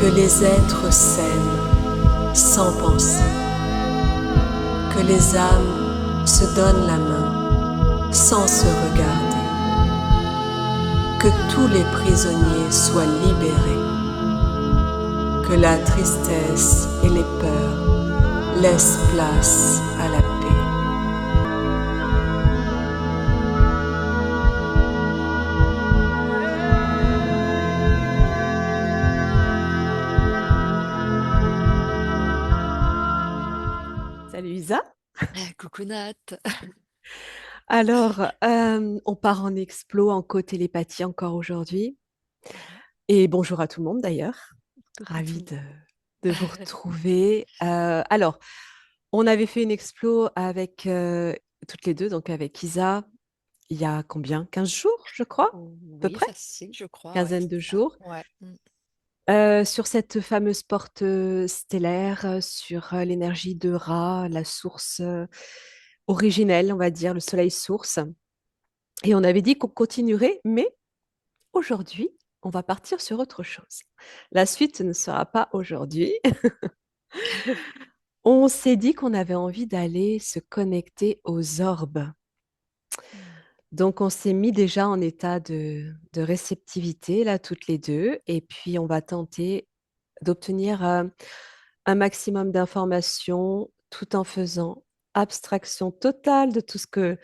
Que les êtres s'aiment sans penser, que les âmes se donnent la main sans se regarder, que tous les prisonniers soient libérés, que la tristesse et les peurs laissent place à la paix. Salut Isa. Coucou Nat. Alors, on part en explo, en co-télépathie encore aujourd'hui. Mhm. Et bonjour à tout le monde d'ailleurs. Coucou tout Ravie le de vous retrouver. Alors, on avait fait une explo avec toutes les deux, donc avec Isa, il y a combien? 15 jours, je crois, à monde. peu Oui, près, facile, je crois, ouais, quinzaine c'est de ça. jours. Ouais. Sur cette fameuse porte stellaire, sur l'énergie de Ra, la source originelle, on va dire, le soleil source. Et on avait dit qu'on continuerait, mais aujourd'hui, on va partir sur autre chose. La suite ne sera pas aujourd'hui. On s'est dit qu'on avait envie d'aller se connecter aux orbes. Mm. Donc, on s'est mis déjà en état de réceptivité, là, toutes les deux. Et puis, on va tenter d'obtenir un maximum d'informations tout en faisant abstraction totale de tout ce que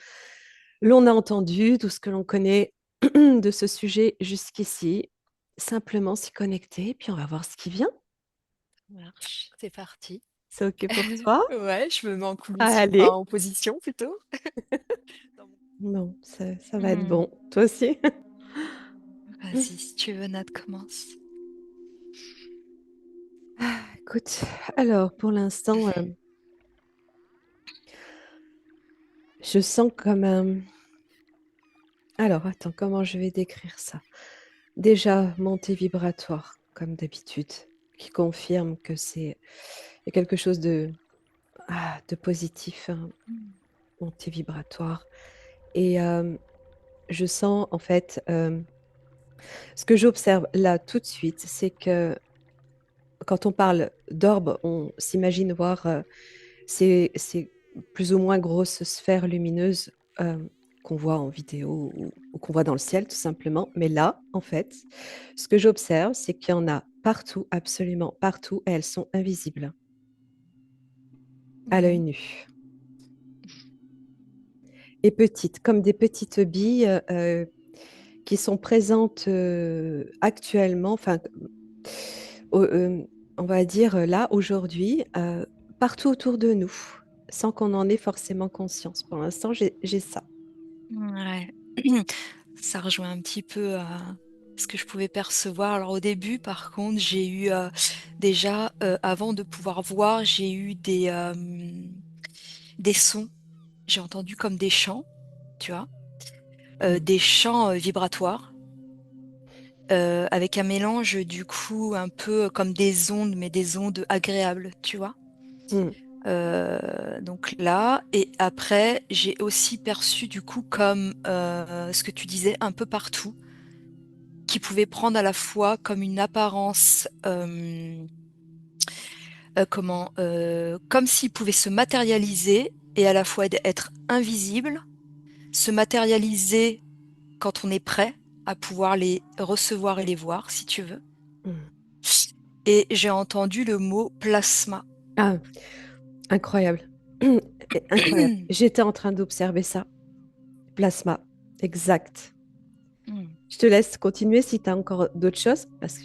l'on a entendu, tout ce que l'on connaît de ce sujet jusqu'ici. Simplement s'y connecter, puis on va voir ce qui vient. Ça marche, c'est parti. C'est OK pour toi? Ouais, je me mets en position, Allez. en position plutôt. Dans mon- Bon, ça va être Mm. bon. Toi aussi? Vas-y, si tu veux, Nat, commence. Écoute, alors pour l'instant, je sens comme un... Alors, attends, comment je vais décrire ça? Déjà, montée vibratoire, comme d'habitude, qui confirme que il y a quelque chose de positif, hein, Mm. montée vibratoire. Et je sens, en fait, ce que j'observe là tout de suite, c'est que quand on parle d'orbe, on s'imagine voir ces plus ou moins grosses sphères lumineuses qu'on voit en vidéo ou qu'on voit dans le ciel, tout simplement. Mais là, en fait, ce que j'observe, c'est qu'il y en a partout, absolument partout, et elles sont invisibles à l'œil Mhm. nu. Et petites, comme des petites billes qui sont présentes actuellement, enfin, on va dire là, aujourd'hui, partout autour de nous, sans qu'on en ait forcément conscience. Pour l'instant, j'ai ça. Ouais. Ça rejoint un petit peu à ce que je pouvais percevoir. Alors au début, par contre, j'ai eu déjà, avant de pouvoir voir, j'ai eu des sons. J'ai entendu comme des chants, tu vois, Mm. des chants vibratoires, avec un mélange du coup un peu comme des ondes, mais des ondes agréables, tu vois. Mm. Donc là, et après, j'ai aussi perçu du coup comme ce que tu disais un peu partout, qui pouvait prendre à la fois comme une apparence, comme s'il pouvait se matérialiser et à la fois être invisible, se matérialiser quand on est prêt à pouvoir les recevoir et les voir, si tu veux. Mm. Et j'ai entendu le mot plasma. Ah, incroyable. Incroyable. J'étais en train d'observer ça. Plasma. Exact. Hmm. Je te laisse continuer si tu as encore d'autres choses, parce que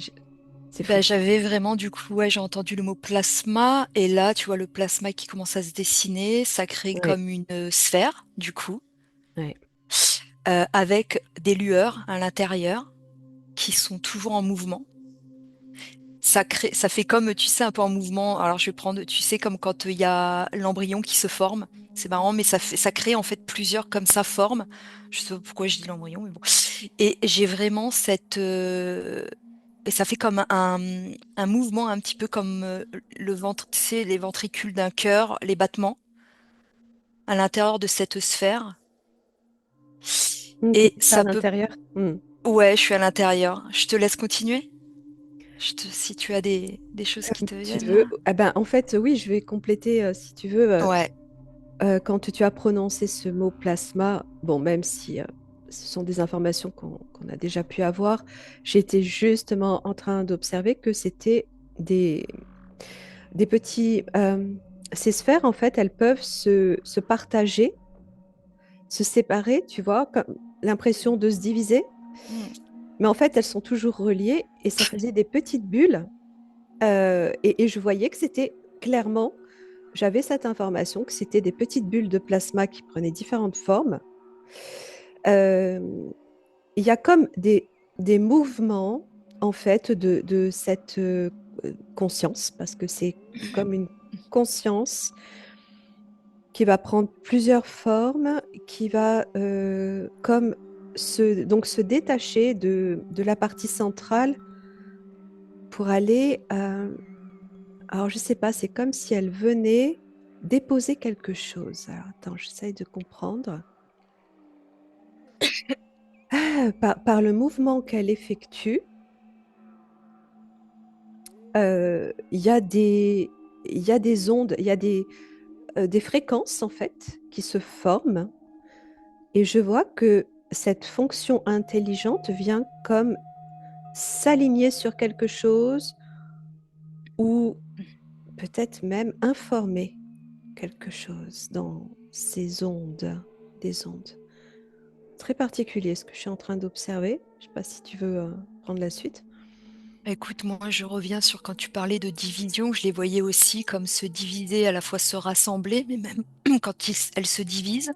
c'est Ben, fou. j'avais vraiment du coup, ouais, j'ai entendu le mot plasma, et là, tu vois le plasma qui commence à se dessiner, ça crée Ouais, comme une sphère, du coup, ouais. avec des lueurs à l'intérieur qui sont toujours en mouvement. Ça crée, ça fait comme, tu sais, un peu en mouvement. Alors, je vais prendre, tu sais, comme quand il y a l'embryon qui se forme. C'est marrant, mais ça crée en fait plusieurs comme ça formes. Je sais pas pourquoi je dis l'embryon, mais bon. Et j'ai vraiment et ça fait comme un mouvement un petit peu comme le ventre, tu sais, les ventricules d'un cœur, les battements à l'intérieur de cette sphère. Mm, Et t'es à ça peut, l'intérieur. Mm. ouais, je suis à l'intérieur. Je te laisse continuer? si tu as des choses qui te Tu viennent veux? là. Ah ben, en fait, oui, je vais compléter, si tu veux. Ouais. Quand tu as prononcé ce mot plasma, bon, même si ce sont des informations qu'on a déjà pu avoir, j'étais justement en train d'observer que c'était des, des petits... ces sphères, en fait, elles peuvent se partager, se séparer, tu vois, comme l'impression de se diviser, Mm. mais en fait, elles sont toujours reliées et ça faisait des petites bulles. Et je voyais que c'était clairement, j'avais cette information que c'était des petites bulles de plasma qui prenaient différentes formes. Euh, il y a comme des mouvements, en fait, de cette conscience, parce que c'est comme une conscience qui va prendre plusieurs formes, qui va comme donc se détacher de la partie centrale pour aller alors, je sais pas, c'est comme si elle venait déposer quelque chose. Alors, attends, j'essaye de comprendre. Par le mouvement qu'elle effectue, il y a il y a des ondes, il y a des fréquences, en fait, qui se forment. Et je vois que cette fonction intelligente vient comme s'aligner sur quelque chose ou peut-être même informer quelque chose dans ces ondes, des ondes. Très particulier ce que je suis en train d'observer. Je ne sais pas si tu veux prendre la suite. Écoute, moi, je reviens sur quand tu parlais de division, je les voyais aussi comme se diviser, à la fois se rassembler, mais même quand elles se divisent,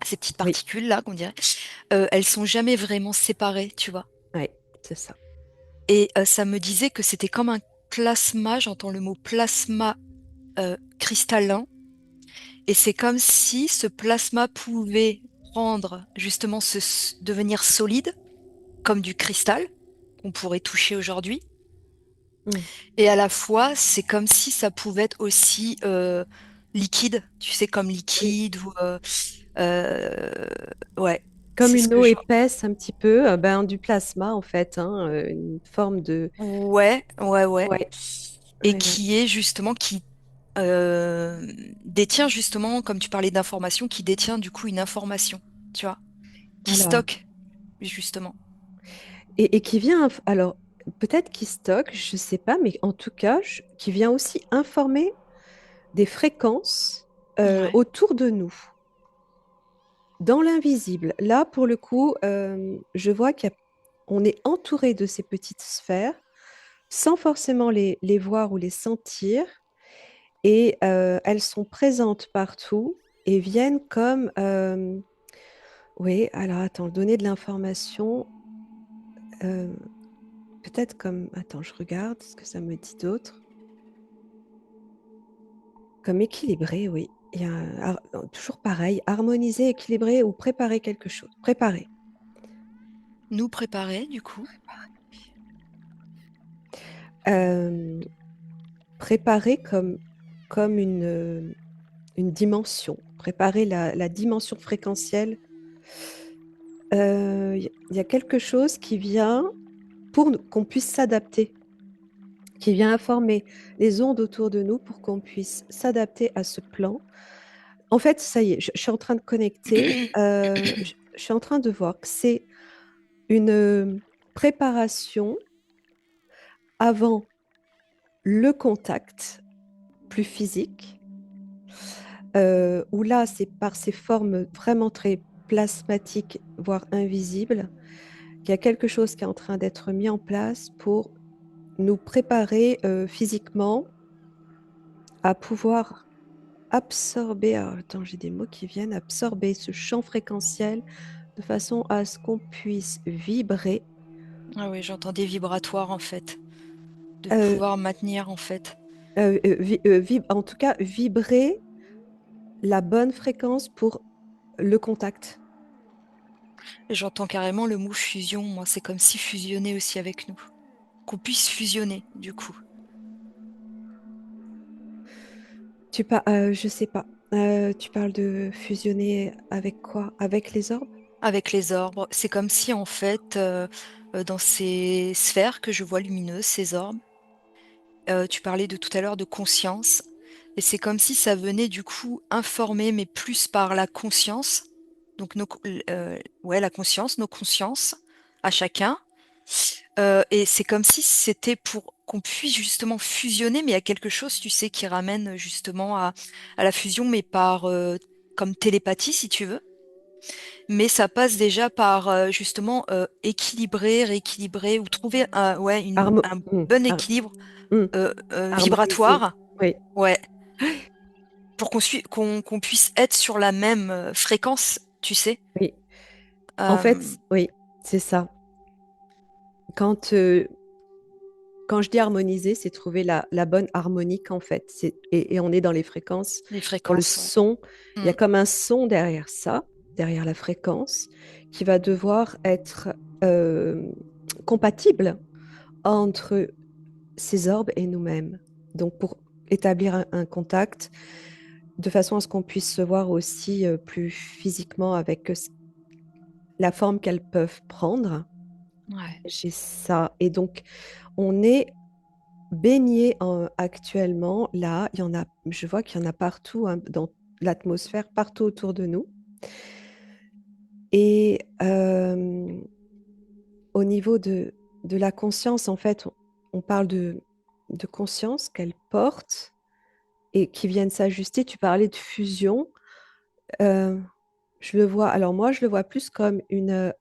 ces petites Oui, particules-là, qu'on dirait, elles sont jamais vraiment séparées, tu vois. oui, c'est ça. Et ça me disait que c'était comme un plasma, j'entends le mot plasma cristallin, et c'est comme si ce plasma pouvait prendre, justement, devenir solide, comme du cristal, qu'on pourrait toucher aujourd'hui. Mm. Et à la fois, c'est comme si ça pouvait être aussi liquide, tu sais, comme Oui. liquide ou euh, ouais, Comme c'est ce une que eau je épaisse, un petit peu, ben, du plasma en fait, hein, une forme de... ouais, ouais, ouais, Ouais, et ouais, ouais. qui est justement qui euh, détient justement, comme tu parlais d'information, qui détient du coup une information, tu vois, qui Alors, stocke justement. et qui vient, alors peut-être qui stocke, je ne sais pas, mais en tout cas, qui vient aussi informer des fréquences Ouais. autour de nous, dans l'invisible. Là, pour le coup, je vois qu'on est entouré de ces petites sphères sans forcément les voir ou les sentir. Et elles sont présentes partout et viennent comme... oui, alors attends, donner de l'information, euh, peut-être comme... Attends, je regarde ce que ça me dit d'autre. Comme équilibré, oui. Il y a toujours pareil, harmoniser, équilibrer ou préparer quelque chose. Préparer. Nous préparer du coup. Euh, préparer comme une dimension. Préparer la dimension fréquentielle. Il y a quelque chose qui vient pour qu'on puisse s'adapter, qui vient informer les ondes autour de nous pour qu'on puisse s'adapter à ce plan. En fait, ça y est, je suis en train de connecter, je suis en train de voir que c'est une préparation avant le contact plus physique, où là, c'est par ces formes vraiment très plasmatiques, voire invisibles, qu'il y a quelque chose qui est en train d'être mis en place pour nous préparer physiquement à pouvoir absorber, alors, attends, j'ai des mots qui viennent, absorber ce champ fréquentiel de façon à ce qu'on puisse vibrer, Ah oui, j'entends des vibratoires en fait, de euh, pouvoir maintenir en fait. en tout cas vibrer la bonne fréquence pour le contact. Et j'entends carrément le mot fusion, moi, c'est comme si fusionner aussi avec nous. Qu'on puisse fusionner, du coup. Je sais pas. Tu parles de fusionner avec quoi? Avec les orbes? avec les orbes. C'est comme si en fait, dans ces sphères que je vois lumineuses, ces orbes, tu parlais de tout à l'heure de conscience et c'est comme si ça venait du coup informer, mais plus par la conscience, donc ouais, la conscience, nos consciences à chacun, et c'est comme si c'était pour qu'on puisse justement fusionner, mais il y a quelque chose, tu sais, qui ramène justement à la fusion, mais par, comme télépathie si tu veux. Mais ça passe déjà par, justement, équilibrer, rééquilibrer ou trouver un ouais, un bon Har- équilibre, hmm, harmoniser. vibratoire, Oui, ouais, pour qu'on puisse être sur la même, fréquence, tu sais? oui. En Hem, fait, oui, c'est ça. Quand, quand je dis harmoniser, c'est trouver la bonne harmonique, en fait. Et on est dans les fréquences, les dans le fréquences, ouais. son. Il y a Mmh, comme un son derrière ça, derrière la fréquence, qui va devoir être euh, compatible entre ces orbes et nous-mêmes. Donc, pour établir un contact, de façon à ce qu'on puisse se voir aussi plus physiquement avec la forme qu'elles peuvent prendre. ouais. J'ai ça. Et donc, on est baigné actuellement là. Il y en a, je vois qu'il y en a partout hein, dans l'atmosphère, partout autour de nous. Et au niveau de la conscience, en fait, on parle de conscience qu'elles portent et qui viennent s'ajuster. Tu parlais de fusion. Euh, je le vois, alors moi, je le vois plus comme une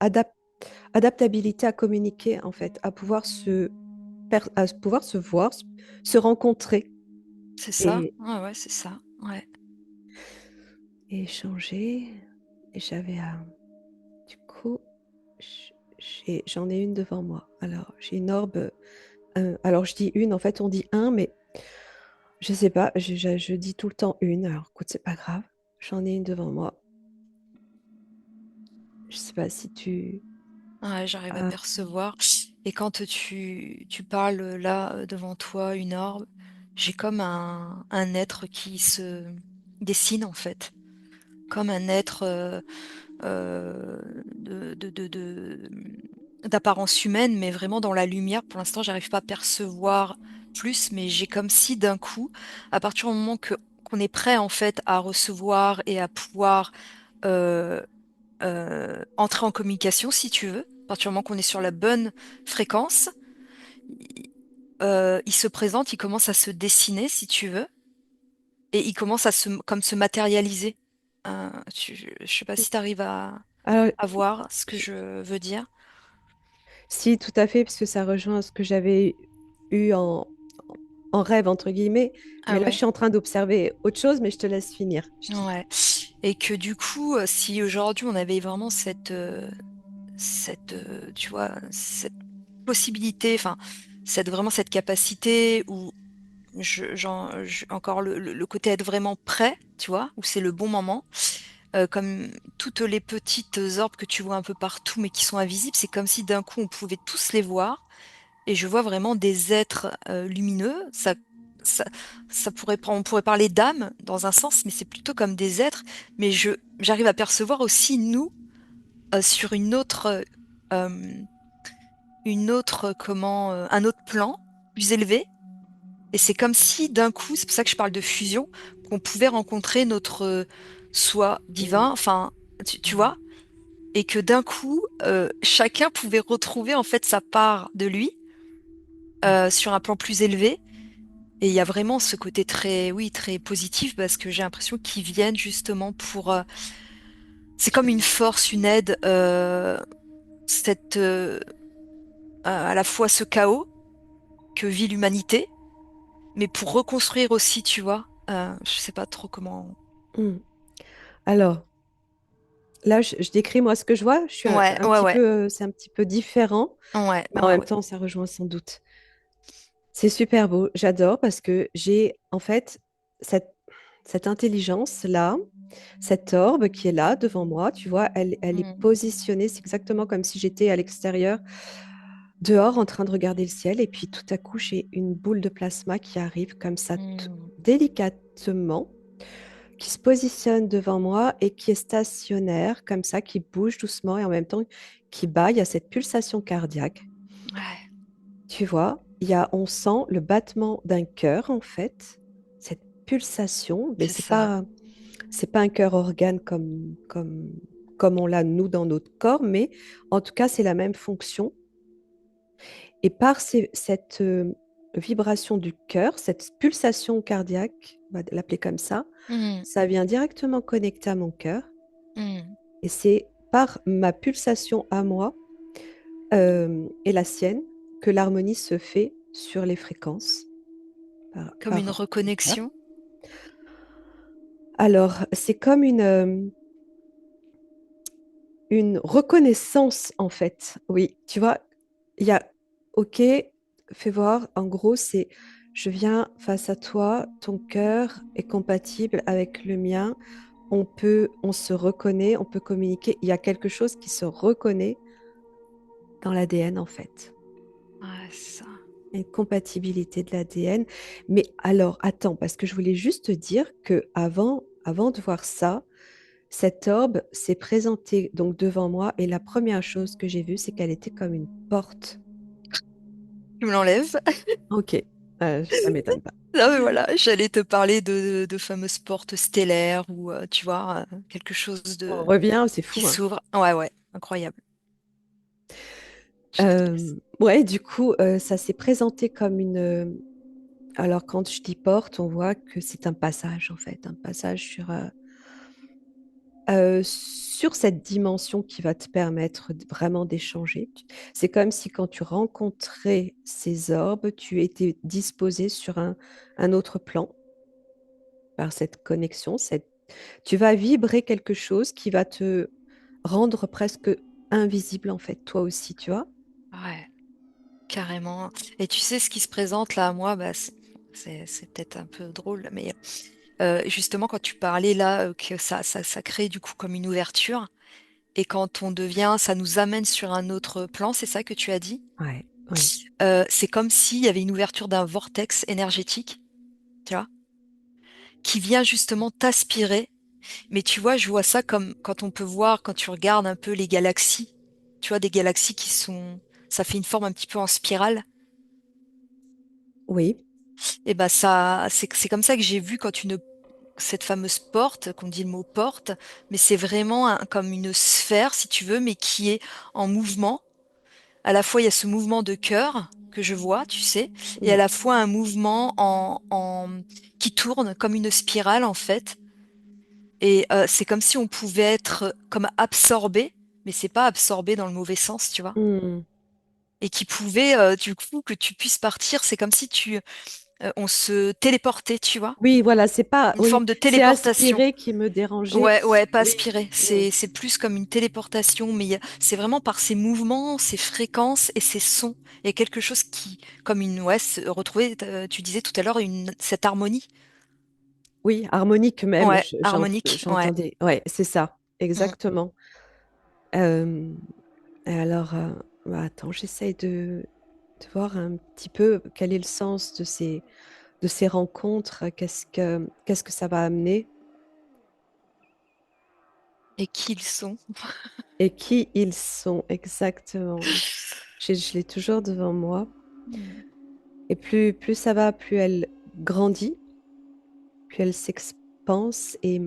adaptabilité à communiquer, en fait, à pouvoir à pouvoir se voir, se rencontrer C'est ça, et, ouais, ouais, c'est ça, ouais. et échanger. Et j'avais, du coup, j'en ai une devant moi. Alors, j'ai une orbe. Alors, je dis une, en fait, on dit un, mais je sais pas, je dis tout le temps une. Alors, écoute, c'est pas grave. J'en ai une devant moi. Je sais pas si tu Ouais, j'arrive à as. percevoir et quand tu parles, là, devant toi, une orbe, j'ai comme un être qui se dessine, en fait. Comme un être, d'apparence humaine, mais vraiment dans la lumière. Pour l'instant, j'arrive pas à percevoir plus, mais j'ai comme si d'un coup, à partir du moment que qu'on est prêt, en fait, à recevoir et à pouvoir, heu entrer en communication si tu veux, à partir du moment qu'on est sur la bonne fréquence, i il se présente, il commence à se dessiner si tu veux et il commence à se matérialiser. Je sais pas si tu arrives Alors, à voir ce que je- je veux dire? si, tout à fait, parce que ça rejoint ce que j'avais eu en rêve, entre guillemets. Ah Mais là, je ouais? suis en train d'observer autre chose, mais je te laisse finir. Ouais et que du coup, si aujourd'hui on avait vraiment tu vois, cette possibilité, enfin, cette capacité où encore le côté être vraiment prêt, tu vois? Où c'est le bon moment, comme toutes les petites orbes que tu vois un peu partout, mais qui sont invisibles, c'est comme si d'un coup on pouvait tous les voir et je vois vraiment des êtres, lumineux. Ça ça pourrait on pourrait parler d'âme dans un sens, mais c'est plutôt comme des êtres, mais j'arrive à percevoir aussi nous, sur hem, une autre, un autre plan plus élevé et c'est comme si d'un coup, c'est pour ça que je parle de fusion, qu'on pouvait rencontrer notre, soi Mm, divin, enfin, tu vois? Et que d'un coup, chacun pouvait retrouver en fait sa part de lui, mm, sur un plan plus élevé et il y a vraiment ce côté très oui, très positif parce que j'ai l'impression qu'ils viennent justement pour, c'est comme une force, une aide, cette, à la fois ce chaos que vit l'humanité, mais pour reconstruire aussi, tu vois? Je sais pas trop comment mm. Alors, là, je décris moi ce que je vois. Je suis ouais, un ouais, petit ouais. peu, c'est un petit peu différent, Ouais, mais en ouais, même ouais. temps, ça rejoint sans doute. C'est super beau. J'adore parce que j'ai en fait cette intelligence-là, cette orbe qui est là devant moi. Tu vois, elle est Mmh. positionnée. C'est exactement comme si j'étais à l'extérieur, dehors, en train de regarder le ciel. Et puis tout à coup, j'ai une boule de plasma qui arrive comme ça, Mmh. délicatement. qui se positionne devant moi et qui est stationnaire, comme ça, qui bouge doucement et en même temps qui bat. Il y a cette pulsation cardiaque. Ouais, Tu vois, on sent le battement d'un cœur, en fait, cette pulsation, mais c'est ça. c'est pas un cœur organe comme on l'a nous dans notre corps, mais en tout cas, c'est la même fonction. Et par cette vibration du cœur, cette pulsation cardiaque, on va l'appeler comme Mhm, ça vient directement connecter à mon cœur. mhm. Et c'est par ma pulsation à moi et la sienne que l'harmonie se fait sur les fréquences Comme une par le cœur. reconnexion. Alors, c'est comme une reconnaissance, en fait. Oui, tu vois, il y a, OK, fais voir, en gros, c'est, je viens face à toi, ton cœur est compatible avec le mien, on se reconnaît, on peut communiquer, il y a quelque chose qui se reconnaît dans l'ADN, en fait. Ouais, c'est ça. Une compatibilité de l'ADN. Mais alors, attends, parce que je voulais juste te dire que avant de voir ça, cette orbe s'est présentée donc devant moi et la première chose que j'ai vue, c'est qu'elle était comme une porte. Tu me l'enlèves. Ok, ça m'étonne pas. Non, mais voilà, j'allais te parler de fameuses portes stellaires ou, tu vois, quelque chose On de revient, c'est qui fou, hein. s'ouvre. Ouais, ouais, incroyable. Je te laisse. Ouais, du coup, ça s'est présenté comme alors, quand je dis porte, on voit que c'est un passage, en fait, un passage sur cette dimension qui va te permettre vraiment d'échanger. C'est comme si quand tu rencontrais ces orbes, tu étais disposé sur un autre plan par cette connexion. Tu vas vibrer quelque chose qui va te rendre presque invisible, en fait, toi aussi, tu vois? Ouais, carrément. Et tu sais, ce qui se présente là à moi, bah, c'est peut-être un peu drôle, mais justement, quand tu parlais là, que ça crée du coup comme une ouverture, et quand on devient, ça nous amène sur un autre plan, c'est ça que tu as dit? Ouais, oui, C'est comme s'il y avait une ouverture d'un vortex énergétique, tu vois, qui vient justement t'aspirer. Mais tu vois, je vois ça comme quand on peut voir, quand tu regardes un peu les galaxies, tu vois, des galaxies qui sont, ça fait une forme un petit peu en spirale. oui, Et ben ça, c'est comme ça que j'ai vu quand cette fameuse porte, qu'on dit le mot porte, mais c'est vraiment comme une sphère, si tu veux, mais qui est en mouvement. À la fois, il y a ce mouvement de cœur que je vois, tu sais, et à mm, la fois un mouvement qui tourne comme une spirale, en fait. Et c'est comme si on pouvait être comme absorbé, mais c'est pas absorbé dans le mauvais sens, tu vois. mm. Et qui pouvait, du coup, que tu puisses partir, c'est comme si on se téléportait, tu vois. Oui, voilà, c'est pas, Une oui, forme de c'est téléportation. aspirer qui me dérangeait. Ouais, ouais, pas Oui, aspirer. mm, C'est plus comme une téléportation, mais c'est vraiment par ces mouvements, ces fréquences et ces sons. Il y a quelque chose qui, comme une, ouais, retrouver, tu disais tout à l'heure, cette harmonie. oui, harmonique même, Ouais, harmonique, ouais. j'entendais. Ouais, c'est ça, Mm. exactement. Euh, et alors, bah, attends, j'essaye de voir un petit peu quel est le sens de ces rencontres, qu'est-ce que ça va amener Et qui ils sont. et qui ils sont exactement. Je l'ai toujours devant moi. Mm. Et plus ça va, plus elle grandit, plus elle s'expanse. Et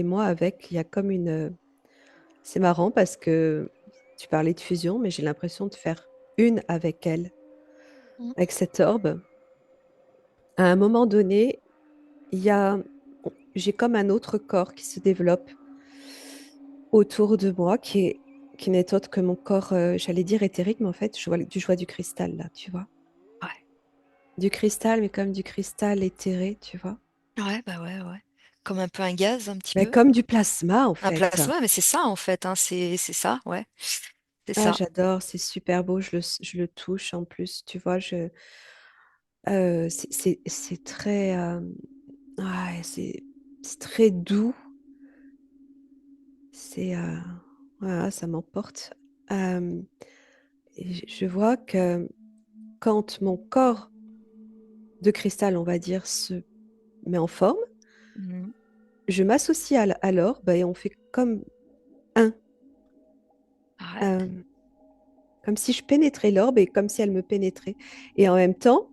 moi, avec, il y a comme une. C'est marrant parce que tu parlais de fusion, mais j'ai l'impression de faire une avec elle, Mm. avec cette orbe. À un moment donné, il y a, j'ai comme un autre corps qui se développe autour de moi, qui n'est autre que mon corps, j'allais dire éthérique, mais en fait, je vois du cristal là, tu vois. Ouais. Du cristal, mais comme du cristal éthéré, tu vois. Ouais, bah ouais, ouais. Comme un peu un gaz, un petit Mais peu. comme du plasma, en Un fait. plasma, mais c'est ça, en fait, hein, c'est ça, ouais. C'est Ah, ça. j'adore, c'est super beau, je le touche en plus, tu vois, c'est très, ouais, c'est très doux, c'est, voilà, ça m'emporte. Euh, et je vois que quand mon corps de cristal, on va dire, se met en forme, Mhm. je m'associe à l'orbe et on fait comme un, Arrête. euh, comme si je pénétrais l'orbe et comme si elle me pénétrait. Et en même temps,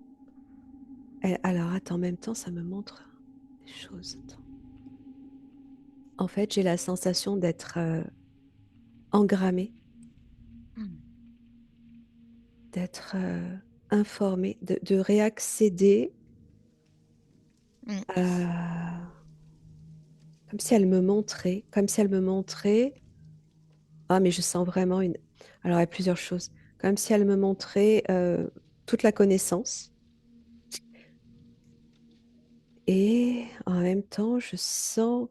alors attends, en même temps, ça me montre des choses. Attends. En fait, j'ai la sensation d'être engrammée, Mm. d'être informée, de réaccéder Mm. à... Comme si elle me montrait, comme si elle me montrait. Ah, mais je sens vraiment une. Alors, il y a plusieurs choses. Comme si elle me montrait toute la connaissance. Et en même temps, je sens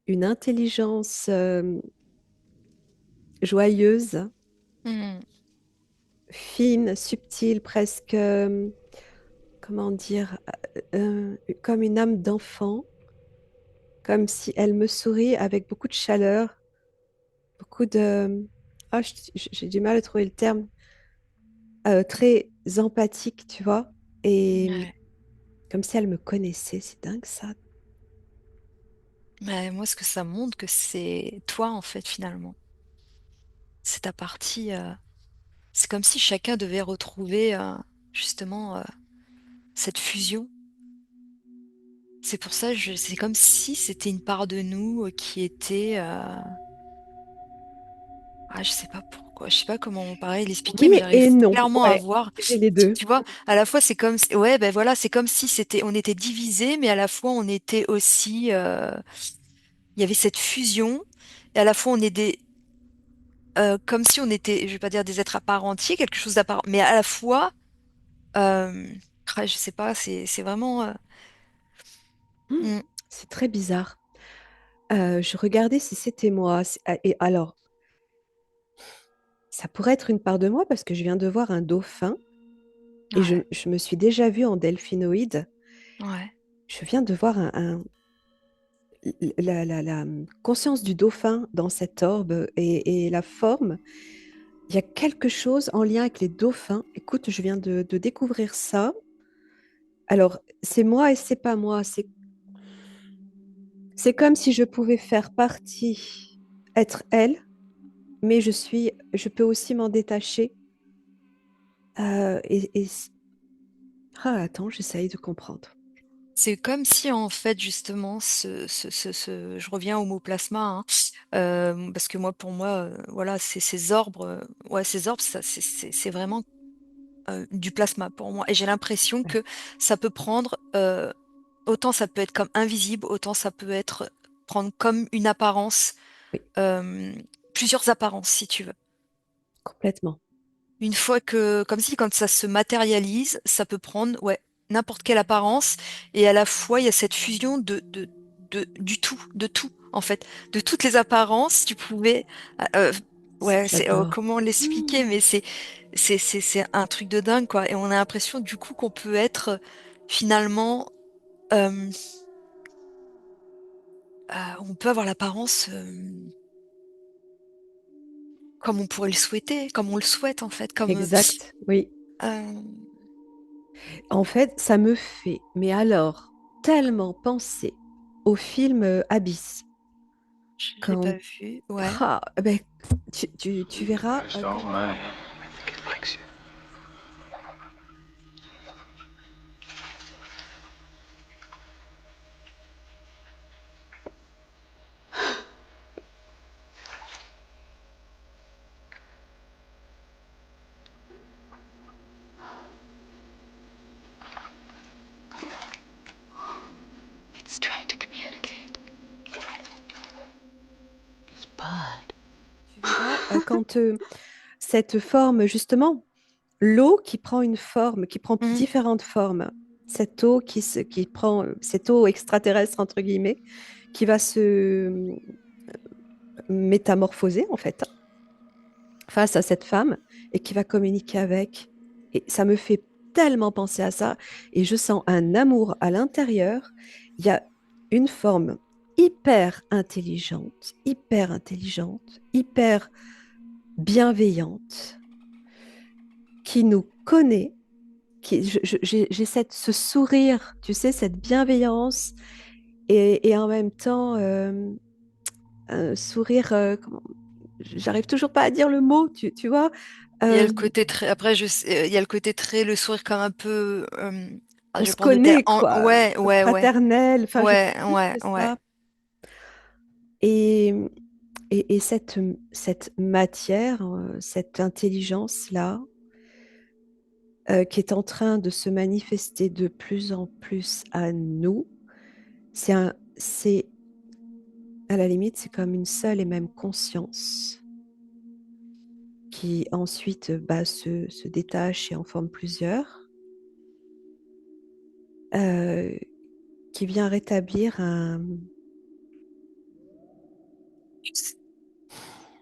une intelligence joyeuse, Mm. fine, subtile, presque, comment dire, comme une âme d'enfant, comme si elle me sourit avec beaucoup de chaleur, beaucoup de... Ah, j'ai du mal à trouver le terme. Très empathique, tu vois. Et Ouais. comme si elle me connaissait. C'est dingue ça. Mais moi, ce que ça montre, que c'est toi, en fait, finalement. C'est ta partie. C'est comme si chacun devait retrouver, justement, cette fusion. C'est pour ça, c'est comme si c'était une part de nous qui était. Ah, je sais pas pourquoi, je sais pas comment pareil l'expliquer, Oui mais et j'arrive non. clairement à Ouais, voir. j'ai les deux. Tu vois, à la fois c'est comme, ouais, ben voilà, c'est comme si on était divisés, mais à la fois on était aussi, il y avait cette fusion, et à la fois on est comme si on était, je vais pas dire des êtres à part entière, quelque chose d'à part, mais à la fois, euh, je sais pas, c'est vraiment, Hum, mm, C'est très bizarre. Je regardais si c'était moi. Et alors, ça pourrait être une part de moi parce que je viens de voir un dauphin et ouais, je me suis déjà vue en delphinoïde. ouais, Je viens de voir la conscience du dauphin dans cette orbe et la forme. Il y a quelque chose en lien avec les dauphins. Écoute, je viens de découvrir ça. Alors, c'est moi et c'est pas moi. C'est comme si je pouvais faire partie, être elle, mais je peux aussi m'en détacher. Et ah, attends, j'essaye de comprendre. c'est comme si en fait justement je reviens au mot plasma, hein, parce que moi pour moi voilà ces orbes, ouais ces orbes c'est vraiment du plasma pour moi et j'ai l'impression Ouais, que ça peut prendre autant ça peut être comme invisible, autant ça peut être prendre comme une apparence, oui, euh, plusieurs apparences si tu veux. complètement. Une fois que, comme si quand ça se matérialise, ça peut prendre ouais, n'importe quelle apparence, et à la fois il y a cette fusion du tout, de tout, en fait, de toutes les apparences, tu pouvais, euh, ouais, c'est, J'adore. comment l'expliquer, mais c'est un truc de dingue, quoi, et on a l'impression du coup qu'on peut être finalement, euh, on peut avoir l'apparence comme on pourrait le souhaiter, comme on le souhaite en fait, comme Exact, oui. euh, En fait, ça me fait, mais alors, tellement penser au film Abyss. je l'ai Quand, pas vu, ouais. ah, ben, tu verras Don't quand. mind. I think it likes you. It's trying to communicate. Spud. Tu verras quand cette forme, justement, l'eau qui prend une forme, qui prend Mm. différentes formes, cette eau qui prend, cette eau extraterrestre, entre guillemets, qui va se métamorphoser, en fait, face à cette femme et qui va communiquer avec. Et ça me fait tellement penser à ça et je sens un amour à l'intérieur. Il y a une forme hyper intelligente, hyper bienveillante, qui nous connaît, j'ai ce sourire, tu sais, cette bienveillance et en même temps, un sourire, j'arrive toujours pas à dire le mot, tu vois? Il y a Euh, le côté très, après, il y a le côté très, le sourire comme un peu, on je se pense de tel, connaît, quoi, ouais, ouais, ouais, fraternel, enfin, je ouais, trouve juste ouais, ouais. ça. Et, et cette matière, cette intelligence-là, qui est en train de se manifester de plus en plus à nous, c'est à la limite, c'est comme une seule et même conscience qui ensuite se détache et en forme plusieurs, euh, qui vient rétablir un...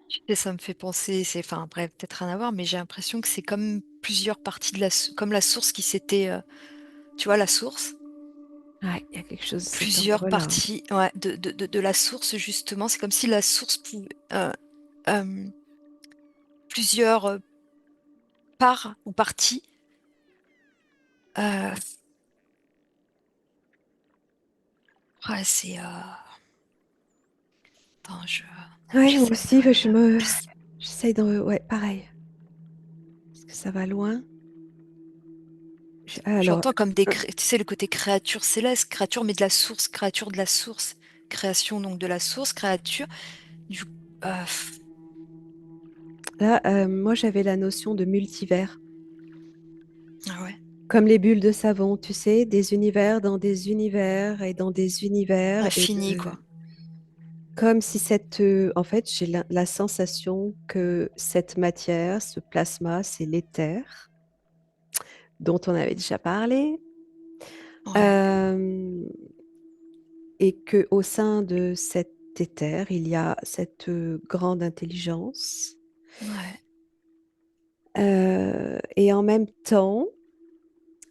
Tu sais, ça me fait penser, c'est, enfin, bref, peut-être rien à voir, mais j'ai l'impression que c'est comme plusieurs parties de comme la source qui s'était, tu vois, la source, Ouais, il y a quelque chose de cet plusieurs ordre-là. parties, ouais, de la source, justement. C'est comme si la source pouvait, euh, plusieurs parts ou parties, euh, ouais, c'est, attends, Ouais, moi j'essaie aussi, je sais- j'essaye de... Ouais, pareil. Est-ce que ça va loin? Alors, j'entends comme des, tu sais, le côté créature céleste, créature, mais de la source, créature de la source, création donc de la source, créature, du, euh, là, moi, j'avais la notion de multivers, ah ouais, comme les bulles de savon, tu sais, des univers dans des univers et dans des univers, et infini, quoi. comme si en fait, j'ai la sensation que cette matière, ce plasma, c'est l'éther, dont on avait déjà parlé, Ouais, euh, et que au sein de cet éther, il y a cette grande intelligence, ouais. et en même temps,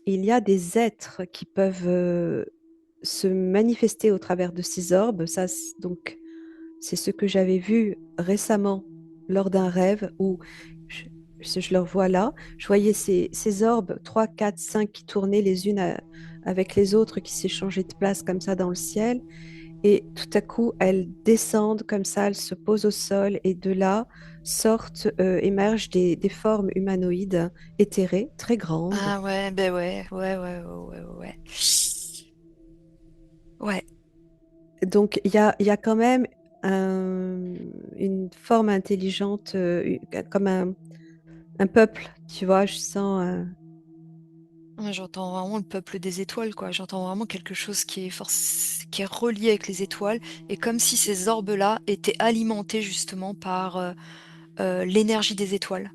il y a des êtres qui peuvent se manifester au travers de ces orbes. Ça, donc, c'est ce que j'avais vu récemment lors d'un rêve où je, je leur vois là. Je voyais ces orbes, 3, 4, 5 qui tournaient les unes avec les autres, qui s'échangeaient de place comme ça dans le ciel. Et tout à coup, elles descendent comme ça, elles se posent au sol et de là sortent, émergent des formes humanoïdes éthérées, très grandes. Ah ouais, ben ouais, ouais, ouais, ouais, ouais, ouais. Ouais, Donc, il y a quand même une forme intelligente, comme un peuple, tu vois, je sens... ouais, j'entends vraiment le peuple des étoiles, quoi. J'entends vraiment quelque chose qui est qui est relié avec les étoiles, et comme si ces orbes-là étaient alimentés justement par l'énergie des étoiles.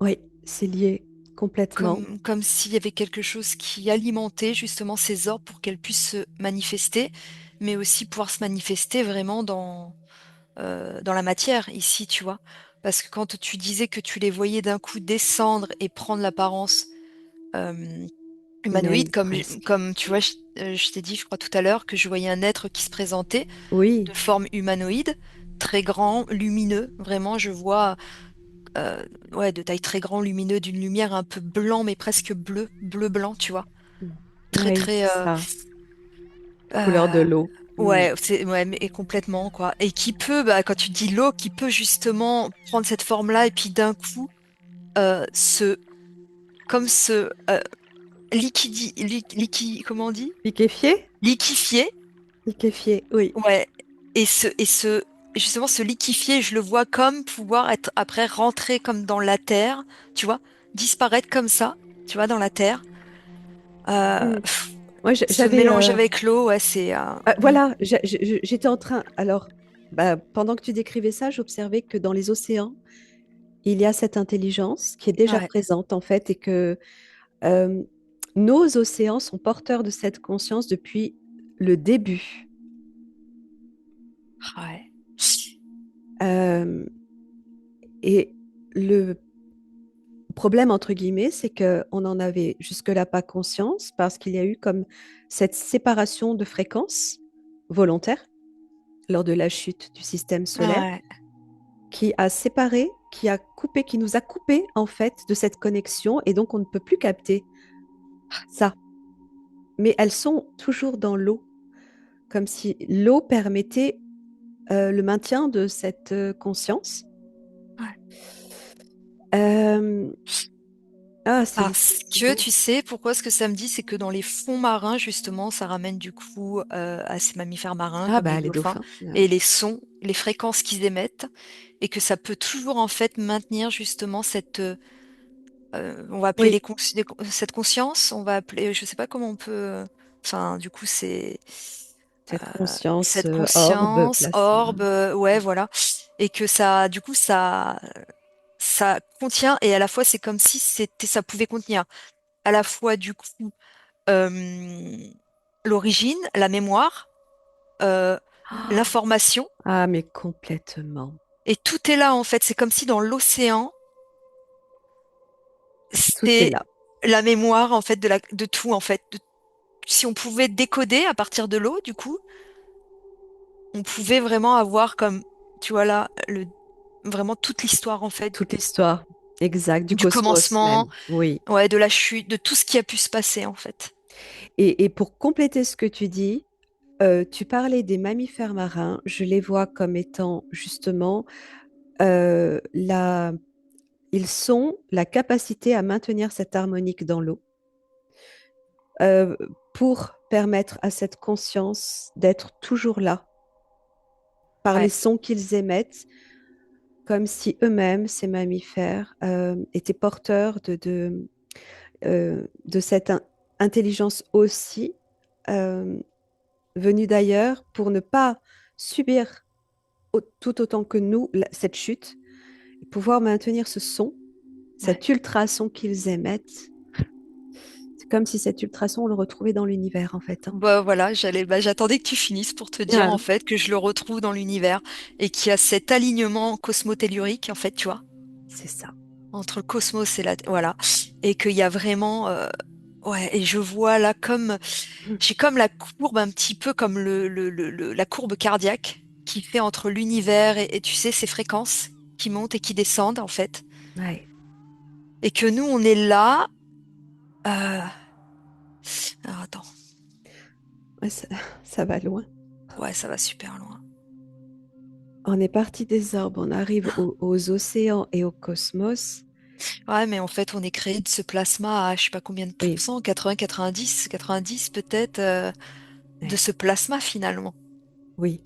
Oui, c'est lié complètement. Comme s'il y avait quelque chose qui alimentait justement ces orbes pour qu'elles puissent se manifester, mais aussi pouvoir se manifester vraiment dans la matière ici, tu vois? Parce que quand tu disais que tu les voyais d'un coup descendre et prendre l'apparence, hem, humanoïde, Humaine, presque. comme tu vois, je t'ai dit, je crois tout à l'heure, que je voyais un être qui se présentait Oui, de forme humanoïde, très grand, lumineux. Vraiment, je vois, ouais, de taille très grand, lumineux, d'une lumière un peu blanc, mais presque bleu, bleu-blanc, tu vois? Très, oui, très, c'est ça. Couleur de heu, l'eau. Mm. ouais, c'est, ouais, mais et complètement, quoi, et qui peut, bah, quand tu dis l'eau, qui peut justement prendre cette forme-là et puis d'un coup, se comme se, comment on dit? Liquéfié? Liquéfier, Liquéfié, oui. ouais, et justement se liquéfier, je le vois comme pouvoir être après rentrer comme dans la terre, tu vois? Disparaître comme ça, tu vois, dans la terre, heu, Mm. Moi, se mélanger avec l'eau, ouais, c'est, voilà, j'étais en train... Alors, bah, pendant que tu décrivais ça, j'observais que dans les océans, il y a cette intelligence qui est déjà ouais, présente, en fait, et que euh, nos océans sont porteurs de cette conscience depuis le début. ouais, Euh, et le problème, entre guillemets, c'est qu'on n'en avait jusque-là pas conscience parce qu'il y a eu comme cette séparation de fréquences volontaire lors de la chute du système solaire ouais. qui a séparé, qui a coupé, qui nous a coupé en fait de cette connexion et donc on ne peut plus capter ça. Mais elles sont toujours dans l'eau. comme si l'eau permettait le maintien de cette conscience. Ouais. Euh, ah, Parce c'est que beau. tu sais, pourquoi ce que ça me dit, c'est que dans les fonds marins, justement, ça ramène du coup à ces mammifères marins Ah, comme bah, les les dauphins dauphins. et les sons, les fréquences qu'ils émettent, et que ça peut toujours en fait maintenir justement cette, on va appeler Oui, cette conscience, on va appeler, je sais pas comment on peut, enfin, du coup, c'est cette conscience cette orbe, conscience, plasma. orbe, ouais, voilà, et que ça, du coup, ça contient, et à la fois, c'est comme si ça pouvait contenir à la fois, du coup, euh, l'origine, la mémoire, euh, Ah, l'information, ah, mais complètement. et tout est là, en fait. C'est comme si dans l'océan, Tout est c'est là. la mémoire, en fait, de tout, en fait. Si on pouvait décoder à partir de l'eau, du coup, on pouvait vraiment avoir comme, tu vois là, vraiment toute l'histoire, en fait, Toute l'histoire exacte du du cosmos commencement, même. Oui. ouais, de la chute, de tout ce qui a pu se passer, en fait. Et pour compléter ce que tu dis, tu parlais des mammifères marins. Je les vois comme étant justement la ils sont la capacité à maintenir cette harmonique dans l'eau euh, pour permettre à cette conscience d'être toujours là par les Ouais. sons qu'ils émettent, comme si eux-mêmes, ces mammifères, étaient porteurs de cette intelligence aussi euh, venue d'ailleurs pour ne pas subir tout autant que nous cette chute et pouvoir maintenir ce son, Ouais. cet ultrason qu'ils émettent. C'est comme si cet ultrason, on le retrouvait dans l'univers, en fait, hein. Bah voilà, j'attendais que tu finisses pour te dire en Ah, fait que je le retrouve dans l'univers et qu'il y a cet alignement cosmotellurique en fait, tu vois, c'est ça. entre le cosmos et voilà, et qu'il y a vraiment, ouais, et je vois là comme, j'ai comme la courbe un petit peu comme la courbe cardiaque qui fait entre l'univers et tu sais ces fréquences qui montent et qui descendent en fait, Ouais. et que nous on est là. euh, Alors attends, Ouais, ça va loin. ouais, ça va super loin. On est parti des orbes, on arrive aux océans et au cosmos. Ouais, mais en fait, on est créé de ce plasma à je sais pas combien de Oui, pourcents, 80, 90, 90 peut-être, de ouais, ce plasma finalement. oui.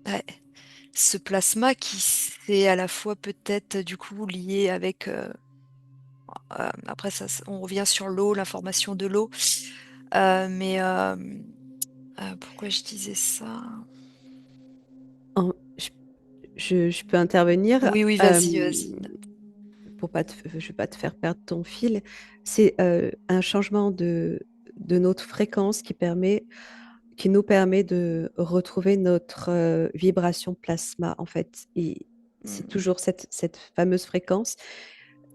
Ouais. Ce plasma qui c'est à la fois peut-être du coup lié avec. Après, ça, on revient sur l'eau, l'information de l'eau. Mais pourquoi je disais ça? En- je, je peux intervenir Oui, oui, vas-y, vas-y. pour pas je vais pas te faire perdre ton fil. C'est un changement de notre fréquence qui nous permet de retrouver notre vibration plasma, en fait. Et c'est Hmm. toujours cette fameuse fréquence.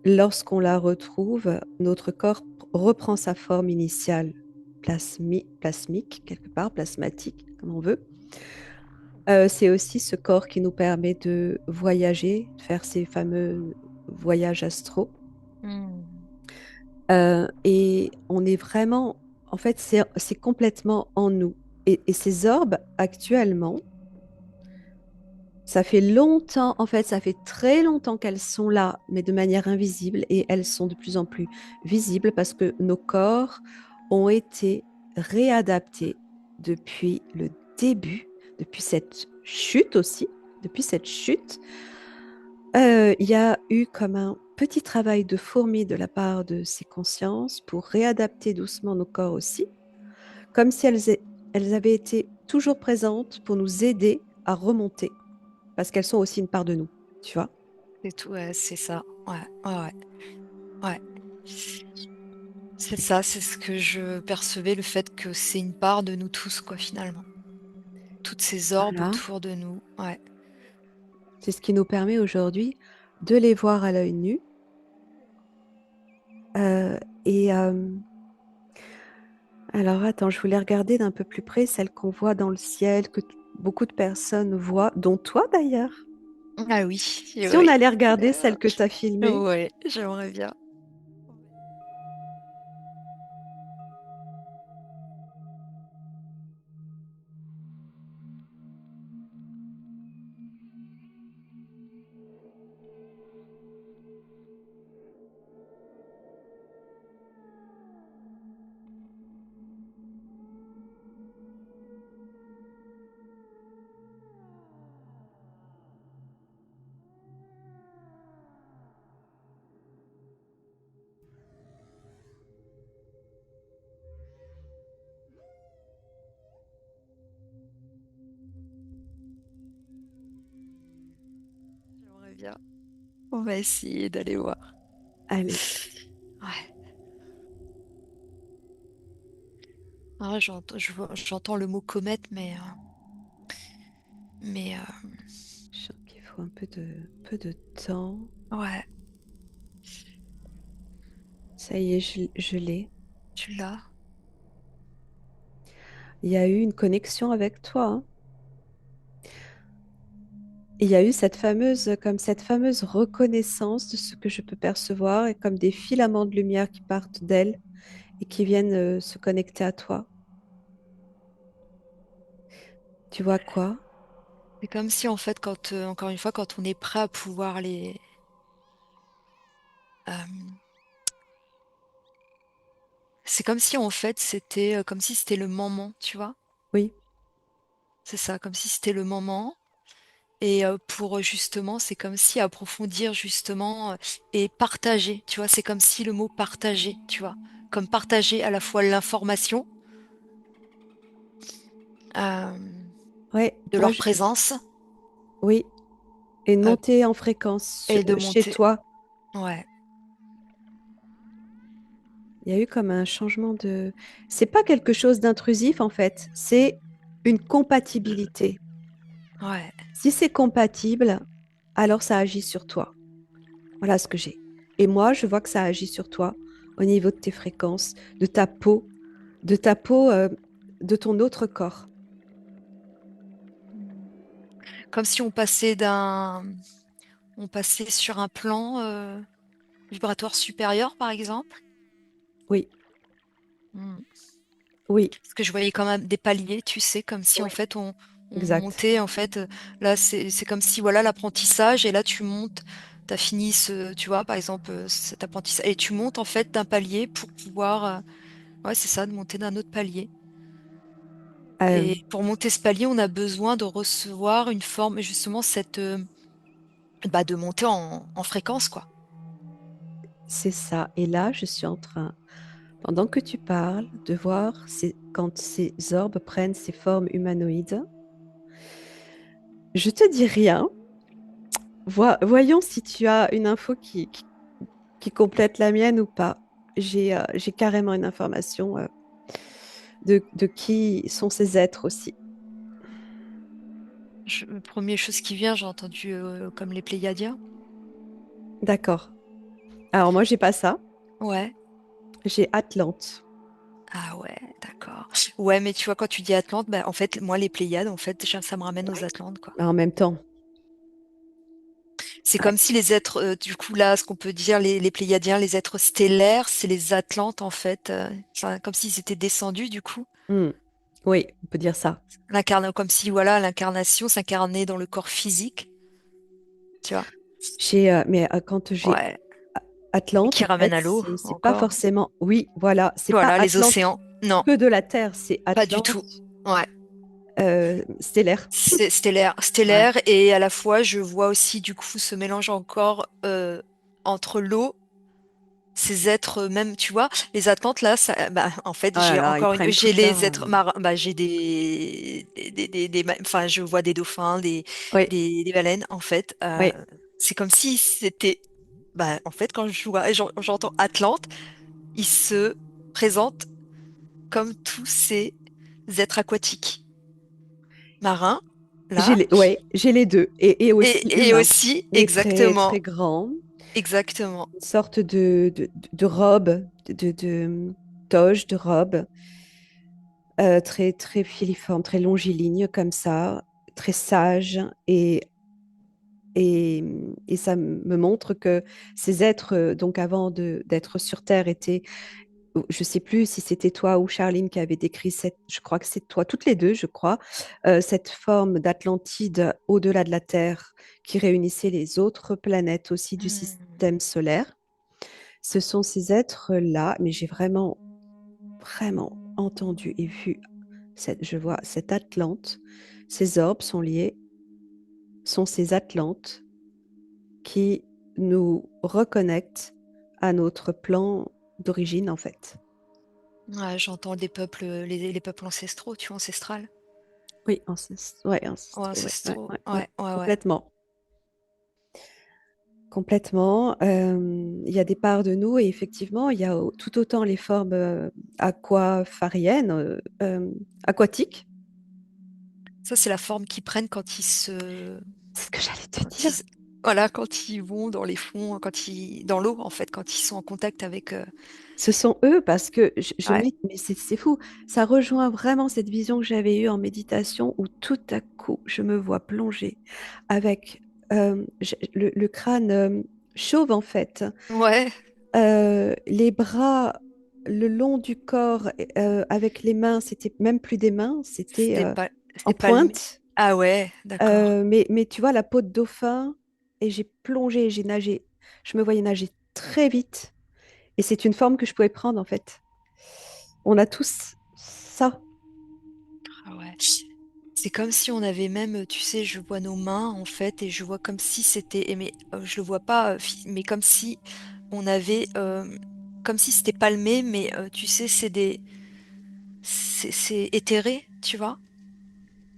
Lorsqu'on la retrouve, notre corps reprend sa forme initiale, plasmique, quelque part, plasmatique, comme on veut. C'est aussi ce corps qui nous permet de voyager, de faire ces fameux voyages astraux. Hmm. Et on est vraiment, en fait, c'est complètement en nous. Et ces orbes, actuellement, ça fait longtemps, en fait, ça fait très longtemps qu'elles sont là, mais de manière invisible, et elles sont de plus en plus visibles parce que nos corps ont été réadaptés depuis le début, depuis cette chute aussi, depuis cette chute. Il y a eu comme un petit travail de fourmi de la part de ces consciences pour réadapter doucement nos corps aussi, comme si elles avaient été toujours présentes pour nous aider à remonter parce qu'elles sont aussi une part de nous, tu vois. C'est tout, ouais, c'est ça. Ouais, ouais, ouais. Ouais. C'est ça, c'est ce que je percevais, le fait que c'est une part de nous tous, quoi, finalement. Toutes ces orbes Voilà. autour de nous. Ouais. C'est ce qui nous permet aujourd'hui de les voir à l'œil nu. Euh, et alors, attends, je voulais regarder d'un peu plus près celles qu'on voit dans le ciel, que beaucoup de personnes voient, dont toi d'ailleurs. Ah oui, Si on oui. allait regarder celles que tu as filmées, Ouais, j'aimerais bien. bien. On va essayer d'aller voir. Allez. Ouais. Ah, j'entends le mot comète, mais Je sens qu'il faut un peu de temps. ouais, Ça y est, je l'ai. tu l'as. Il y a eu une connexion avec toi, hein. Il y a eu cette fameuse reconnaissance de ce que je peux percevoir et comme des filaments de lumière qui partent d'elle et qui viennent se connecter à toi. Tu vois quoi? C'est comme si en fait, encore une fois, quand on est prêt à pouvoir euh, c'est comme si en fait c'était comme si c'était le moment, tu vois? Oui, C'est ça, comme si c'était le moment. Et pour justement, c'est comme si approfondir justement et partager, tu vois? C'est comme si le mot partager, tu vois? Comme partager à la fois l'information euh, ouais, de moi, leur présence oui, et une euh, montée en fréquence et de chez monter. toi. Ouais, Il y a eu comme un changement de. C'est pas quelque chose d'intrusif en fait, c'est une compatibilité. ouais. Si c'est compatible, alors ça agit sur toi. Voilà ce que j'ai. Et moi, je vois que ça agit sur toi au niveau de tes fréquences, de ta peau, de ton autre corps. Comme si on passait sur un plan vibratoire supérieur, par exemple. Oui, Mm. oui, Parce que je voyais quand même des paliers, tu sais, comme si en oui, fait on exact. montait, en fait, là c'est comme si voilà l'apprentissage, et là tu montes, tu as fini tu vois, par exemple, cet apprentissage, et tu montes en fait d'un palier pour pouvoir, ouais c'est ça, de monter d'un autre palier. Euh, Et pour monter ce palier, on a besoin de recevoir une forme, justement, bah, de monter en fréquence, quoi. c'est ça. Et là, je suis en train, pendant que tu parles, de voir quand ces orbes prennent ces formes humanoïdes. Je te dis rien. Voyons si tu as une info qui complète la mienne ou pas. J'ai carrément une information de qui sont ces êtres aussi. Première chose qui vient, j'ai entendu comme les Pléiadiens. D'accord. Alors moi, j'ai pas ça. Ouais. J'ai Atlante. Ah ouais, d'accord. Ouais, mais tu vois, quand tu dis Atlante, bah, en fait, moi, les Pléiades, en fait, ça me ramène aux Atlantes, quoi. En même temps, C'est ouais. comme si les êtres, du coup, là, ce qu'on peut dire, les Pléiadiens, les êtres stellaires, c'est les Atlantes, en fait. Enfin, comme s'ils étaient descendus, du coup. Hmm. Oui, on peut dire ça. Comme si, voilà, l'incarnation s'incarnait dans le corps physique, tu vois. Mais quand j'ai Ouais. Et Atlante, qui en ramène fait, à l'eau, c'est pas encore. forcément. Oui, voilà, c'est pas Voilà, les Atlante océans. Non, que de la Terre, c'est pas du tout. Atlante Ouais. stellaire. C'est stellaire, Ouais. stellaire, et à la fois, je vois aussi, du coup, ce mélange encore entre l'eau, ces êtres, même, tu vois, les Atlantes, là, bah, en fait, Oh là là, ils prennent tout j'ai ça. les êtres marins, bah, j'ai enfin, je vois des dauphins, Oui, des baleines, en fait. oui. C'est comme si c'était, bah, en fait, quand je vois, j'entends Atlante, ils se présentent comme tous ces êtres aquatiques, marins, là, Ouais, j'ai les deux. Et aussi et humain, aussi, mais très, exactement, très grand. exactement. Une sorte de robe, de toge, de robe, très, très filiforme, très longiligne comme ça, très sage. Et ça me montre que ces êtres, donc avant d'être sur Terre, étaient, je ne sais plus si c'était toi ou Charline qui avait décrit je crois que c'est toi, toutes les deux, je crois, cette forme d'Atlantide au-delà de la Terre qui réunissait les autres planètes aussi du Hmm. système solaire. Ce sont ces êtres-là, mais j'ai vraiment, vraiment entendu et vu, je vois cette Atlante, ces orbes sont liés, sont ces Atlantes qui nous reconnectent à notre plan d'origine, en fait. Ouais, j'entends des peuples, les peuples ancestraux, tu vois, ancestrales. Oui, ouais, Ouais, ouais, ouais, ancestraux, ouais, ouais, ouais, ouais, ouais. complètement. complètement. Il y a des parts de nous et effectivement, il y a tout autant les formes aquafariennes, aquatiques. Ça, c'est la forme qu'ils prennent quand ils se, C'est ce que j'allais te quand dire. ils, voilà, quand ils vont dans les fonds, dans l'eau, en fait, quand ils sont en contact avec, Ce sont eux parce que je me ouais, dis, mais c'est fou. Ça rejoint vraiment cette vision que j'avais eue en méditation où tout à coup, je me vois plonger avec le crâne chauve en fait, ouais, les bras le long du corps avec les mains, c'était même plus des mains, c'était c'était pas, en c'était palmé. pointe. Ah ouais, d'accord. Mais tu vois, la peau de dauphin, et j'ai plongé, j'ai nagé. Je me voyais nager très vite. Et c'est une forme que je pouvais prendre, en fait. On a tous ça. Ah ouais. C'est comme si on avait même, tu sais, je vois nos mains en fait, et je vois comme si c'était, mais je le vois pas, mais comme si on avait, comme si c'était palmé, mais tu sais, c'est éthéré, tu vois,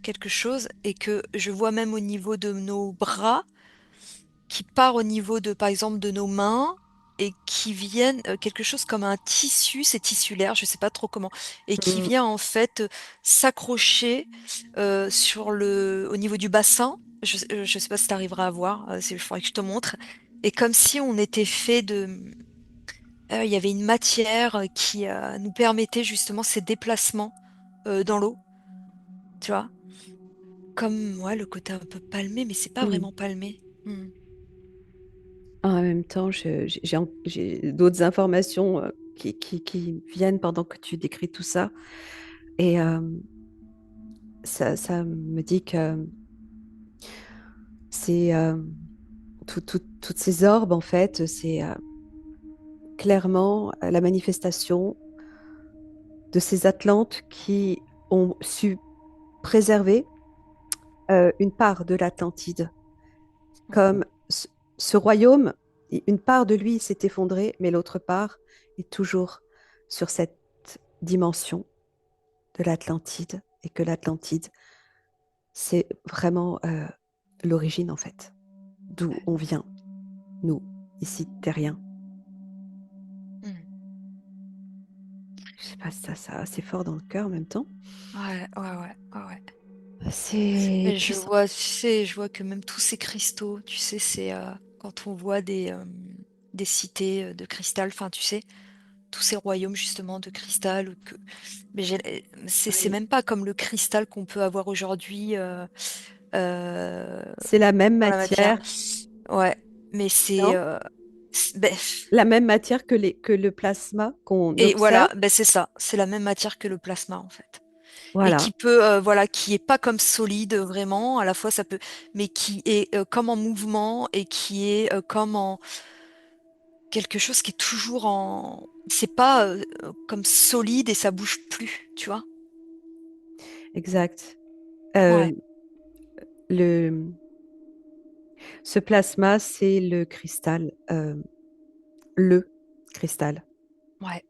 quelque chose, et que je vois même au niveau de nos bras, qui part au niveau de, par exemple, de nos mains, et qui viennent quelque chose comme un tissu, c'est tissulaire, je sais pas trop comment, et qui Mm. vient en fait s'accrocher au niveau du bassin. Je sais pas si tu arriveras à voir, il faudrait que je te montre. Et comme si on était fait de, il y avait une matière qui nous permettait justement ces déplacements dans l'eau, tu vois, comme ouais, le côté un peu palmé, mais c'est pas Mm. vraiment palmé. Hmm. En même temps, j'ai d'autres informations qui viennent pendant que tu décris tout ça. Et ça me dit que c'est toutes ces orbes, en fait, c'est clairement la manifestation de ces Atlantes qui ont su préserver une part de l'Atlantide. Mhm. Comme ce royaume, une part de lui s'est effondrée, mais l'autre part est toujours sur cette dimension de l'Atlantide, et que l'Atlantide, c'est vraiment l'origine, en fait, d'où on vient, nous, ici, terriens. Hmm. Je sais pas si ça assez fort dans le cœur en même temps. Ouais, ouais, ouais, ouais, ouais. C'est Mais je puissant. vois, tu sais, je vois que même tous ces cristaux, tu sais, c'est quand on voit des cités de cristal, enfin, tu sais, tous ces royaumes justement de cristal, mais c'est Oui. même pas comme le cristal qu'on peut avoir aujourd'hui euh, C'est la même dans la matière. matière, Ouais, mais c'est, non? ben, La même matière que le plasma qu'on et observe. voilà, ben c'est ça, c'est la même matière que le plasma en fait. Et qui Voilà, peut, voilà, qui est pas comme solide vraiment, à la fois ça peut, mais qui est comme en mouvement, et qui est comme en quelque chose qui est toujours en, c'est pas comme solide et ça bouge plus, tu vois? exact. Euh, Ouais, le, ce plasma, c'est le cristal. ouais,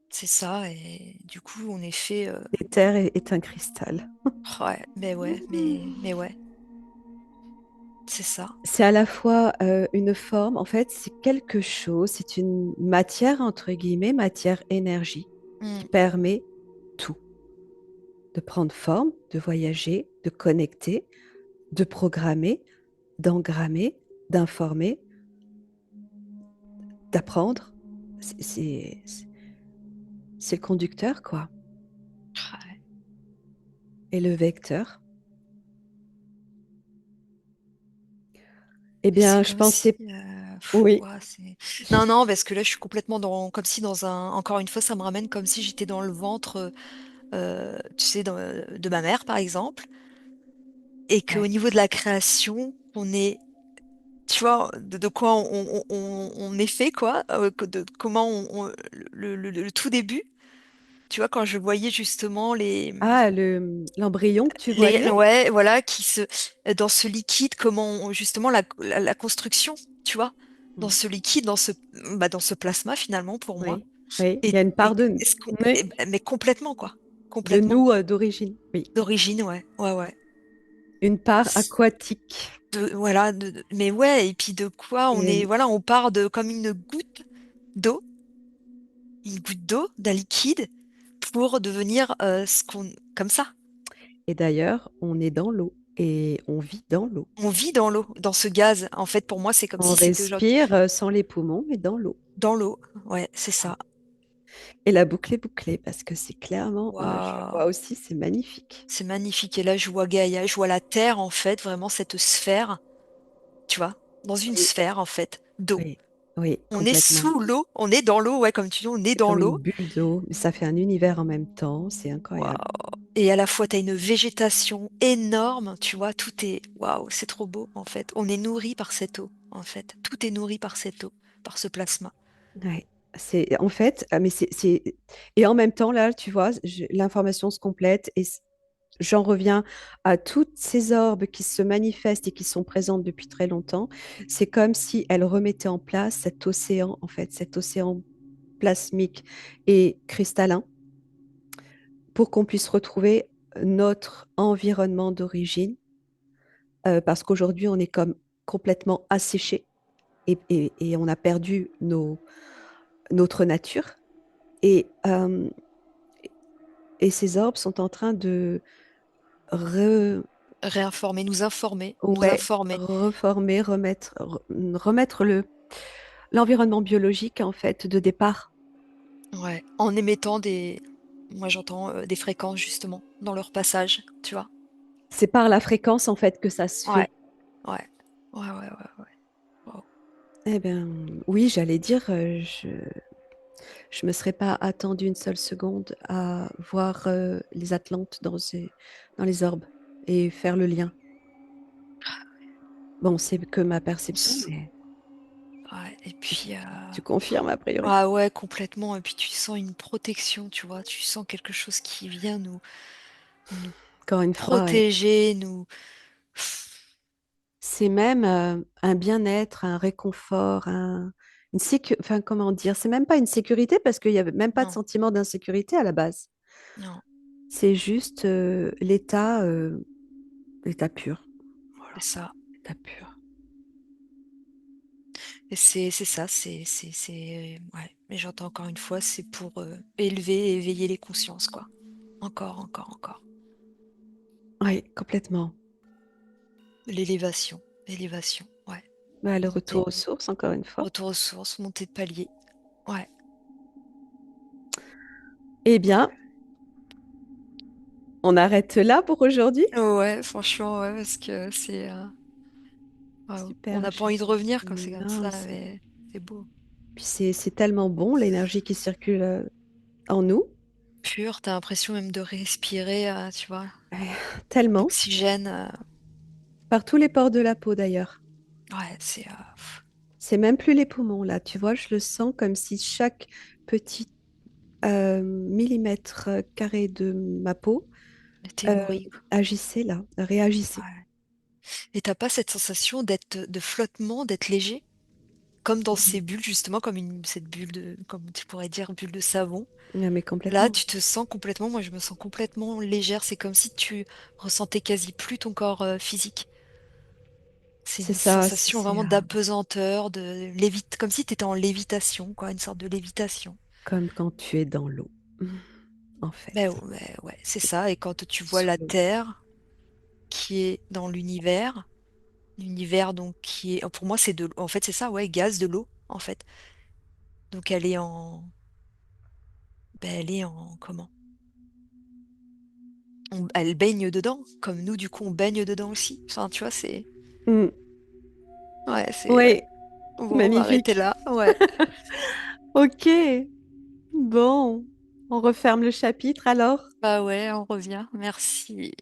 c'est ça, et du coup on est fait, L'éther est un cristal. ouais, mais ouais, c'est ça. C'est à la fois une forme, en fait, c'est quelque chose, c'est une matière, entre guillemets, matière énergie, qui Mm. permet tout, de prendre forme, de voyager, de connecter, de programmer, d'engrammer, d'informer, d'apprendre. C'est c'est- c'est le conducteur, quoi, Ouais. et le vecteur. Eh Et c'est bien, je comme si, pensais, oui, ouah, non, non, parce que là je suis complètement dans, comme si dans un, encore une fois ça me ramène comme si j'étais dans le ventre, tu sais, de ma mère, par exemple, et qu'au ouais, niveau de la création, on est, tu vois, de quoi on est fait, quoi, comment le tout début, tu vois, quand je voyais justement ah, l'embryon que tu voyais? ouais, voilà, dans ce liquide, comment, justement, la construction, tu vois, dans Mm. ce liquide, dans ce plasma, finalement, pour moi, Oui, oui, il y et, a une part mais complètement, quoi, de complètement. nous d'origine. Oui, D'origine, ouais, ouais, ouais. Une part S- aquatique. voilà, mais ouais, et puis de quoi on est, Et, voilà, on part de comme d'eau, une goutte d'eau, d'un liquide, pour devenir ce qu'on, comme ça. et d'ailleurs, on est dans l'eau et on vit dans l'eau. On vit dans l'eau, dans ce gaz. En fait, pour moi, c'est comme On si c'était aujourd'hui respire sans les poumons, mais dans l'eau. dans l'eau. Ouais, c'est ça. Et la boucle est bouclée parce que c'est clairement, je Waouh, vois aussi, c'est magnifique. c'est magnifique. Et là, je vois Gaïa, je vois la Terre, en fait, vraiment cette sphère, tu vois, dans une Oui, sphère, en fait, d'eau. oui, oui, On est complètement. sous l'eau, on est dans l'eau, ouais, comme tu dis, on est C'est dans comme une l'eau. bulle d'eau, mais ça fait un univers en même temps, c'est Waouh. incroyable. Et à la fois, tu as une végétation énorme, tu vois, tout est, waouh, c'est trop beau, en fait. On est nourri par cette eau, en fait. Tout est nourri par cette eau, par ce plasma. Ouais. C'est en fait, mais et en même temps là, tu vois, l'information se complète et j'en reviens à toutes ces orbes qui se manifestent et qui sont présentes depuis très longtemps. C'est comme si elles remettaient en place cet océan, en fait, cet océan plasmique et cristallin pour qu'on puisse retrouver notre environnement d'origine, parce qu'aujourd'hui, on est comme complètement asséché et on a perdu notre nature. Et, euh, et ces orbes sont en train de re- Réinformer, nous informer, nous ouais, informer. reformer, remettre l'environnement biologique en fait de départ. Ouais, en émettant des, moi j'entends des fréquences justement dans leur passage, tu vois. C'est par la fréquence en fait que ça se Ouais, fait. ouais, ouais. Wow. Eh bien, oui, j'allais dire, je me serais pas attendue une seule seconde à voir les Atlantes dans les orbes et faire le lien. Bon, c'est que ma perception, mais Ouais, et tu, puis tu confirmes a priori. ah ouais, complètement. Et puis tu sens une protection, tu vois. Tu sens quelque chose qui vient nous Encore une fois, protéger, nous. c'est même un bien-être, un réconfort, enfin, comment dire, c'est même pas une sécurité parce qu'il n'y avait même pas de Non, sentiment d'insécurité à la base. non, C'est juste l'état pur. c'est Voilà, ça. l'état pur. Et c'est ça, ouais. Mais j'entends encore une fois, c'est pour élever et éveiller les consciences, quoi. Encore. Oui, complètement. L'élévation, élévation, ouais. Bah, le Monter, retour aux sources, encore une fois. retour aux sources, montée de palier. Ouais. Eh bien, on arrête là pour aujourd'hui. Ouais, franchement, ouais, parce que c'est. Waouh. On Super. n'a pas envie de revenir quand c'est comme Non, ça, mais c'est beau. puis c'est tellement bon, l'énergie qui circule en nous. Pur, t'as l'impression même de respirer, tu vois, Ouais, tellement. l'oxygène. Par tous les pores de la peau d'ailleurs. Ouais, C'est même plus les poumons là, tu vois, je le sens comme si chaque petit millimètre carré de ma peau t'es euh, nourri. agissait là, réagissait. Ouais. Et t'as pas cette sensation de flottement, d'être léger, comme dans Mhm. ces bulles, justement, cette bulle comme tu pourrais dire, bulle de savon. Ah, mais Là, complètement. tu te sens complètement, moi je me sens complètement légère. C'est comme si tu ressentais quasi plus ton corps physique. C'est C'est une ça, sensation vraiment d'apesanteur, de lévite, comme si tu étais en lévitation, quoi, une sorte de lévitation. comme quand tu es dans l'eau, en Ben, fait. ouais, c'est ça. Et quand tu vois Sous la l'eau. Terre qui est dans l'univers donc qui est, pour moi c'est en fait c'est ça, ouais, gaz, de l'eau, en fait. Donc elle est en, comment? Elle baigne dedans, comme nous du coup on baigne dedans aussi. Enfin, tu vois, Mm. ouais. Oui, Bon, on va arrêter magnifique. là, ouais. Ok, bon, on referme le chapitre alors. Bah ouais, on revient. Merci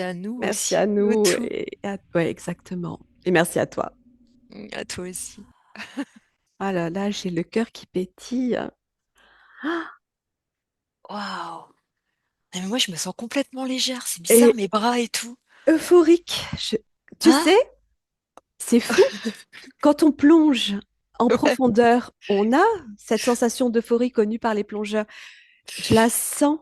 à nous Merci à aussi, nous tout. ouais, exactement. Et merci à toi. À toi aussi. Ah là là, j'ai le cœur qui pétille. Waouh! Mais moi, je me sens complètement légère. C'est bizarre, Et mes bras et tout. euphorique. Tu Hein? sais, c'est fou. Quand on plonge en Ouais. profondeur, on a cette sensation d'euphorie connue par les plongeurs. Je la sens.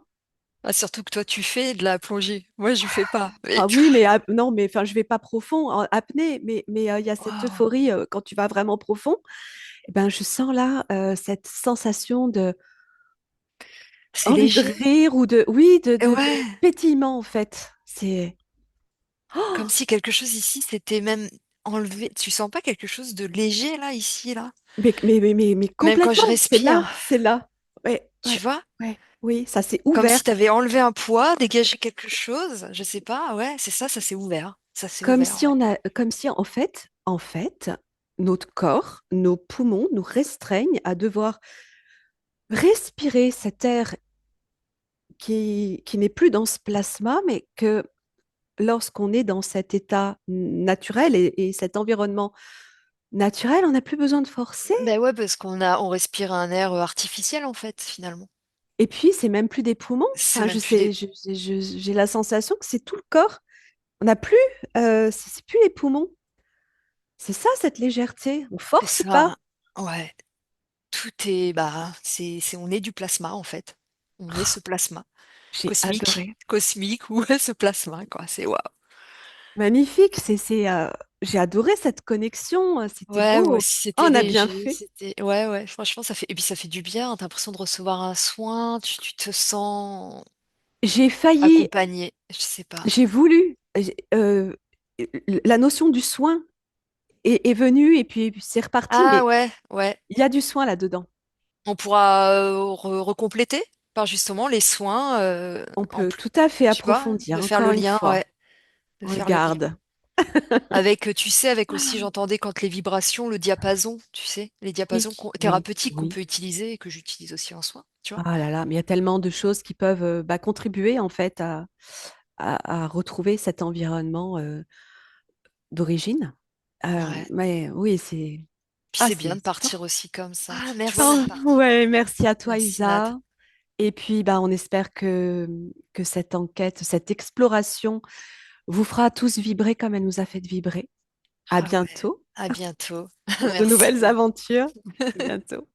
Ah, surtout que toi, tu fais de la plongée. Moi, je fais pas. Mais Ah oui, mais non, mais enfin, je vais pas profond en apnée, mais il y a cette Waouh, euphorie quand tu vas vraiment profond. Eh ben, je sens là cette sensation de c'est envie de léger. rire ou de oui, de Ouais, pétillement en fait. C'est comme si quelque chose ici s'était même enlevé. Tu sens pas quelque chose de léger là, ici, là? mais Même quand complètement, je c'est là, respire, c'est là. Ouais, tu ouais, vois? ouais, oui, ça s'est Comme ouvert. si tu avais enlevé un poids, dégagé quelque chose. Je sais pas, ouais, c'est ça s'est ouvert. Ça s'est Comme ouvert, si ouais. on a, comme si en fait, notre corps, nos poumons nous restreignent à devoir respirer cet air qui n'est plus dans ce plasma, mais que lorsqu'on est dans cet état naturel et cet environnement naturel, on n'a plus besoin de forcer. Ben ouais, parce on respire un air artificiel en fait, finalement. Et puis, c'est même plus des poumons. C'est Enfin, même je plus sais, des. j'ai la sensation que c'est tout le corps. On n'a plus, c'est plus les poumons. C'est ça, cette légèreté. On C'est force pas. ça. Ouais. Tout est, bah, on est du plasma en fait. On est ce plasma J'ai cosmique, adoré. cosmique ou ce plasma quoi. C'est waouh. Magnifique. J'ai adoré cette connexion. C'était Ouais, moi beau. aussi Oh, c'était on a bien léger, fait. c'était, ouais, ouais. Franchement, ça fait, et puis ça fait du bien. T'as l'impression de recevoir un soin. Tu te sens J'ai failli, accompagné. Je sais pas. j'ai voulu. La notion du soin est venue et puis c'est reparti, Ah mais ouais, ouais. il y a du soin là-dedans. On pourra recompléter par justement les soins On en peut plus. tout à fait Tu vois, approfondir de faire encore le une lien, fois. ouais, de On le faire le lien. garde. Avec, tu sais, avec aussi, j'entendais quand les vibrations, le diapason, tu sais, les Oui, diapasons oui, thérapeutiques qu'on oui. peut utiliser et que j'utilise aussi en soin, tu vois. Ah là là, mais il y a tellement de choses qui peuvent contribuer en fait à retrouver cet environnement d'origine. Ouais. Mais oui, c'est Puis ah c'est bien c'est de c'est top. partir aussi comme ça. Tu vois, Oh, même partir. ouais, merci à toi, Merci, Nad. Isa. Et puis, bah, on espère que cette enquête, cette exploration vous fera tous vibrer comme elle nous a fait vibrer. À Ah ouais. bientôt À bientôt. pour de nouvelles Merci. aventures. À bientôt.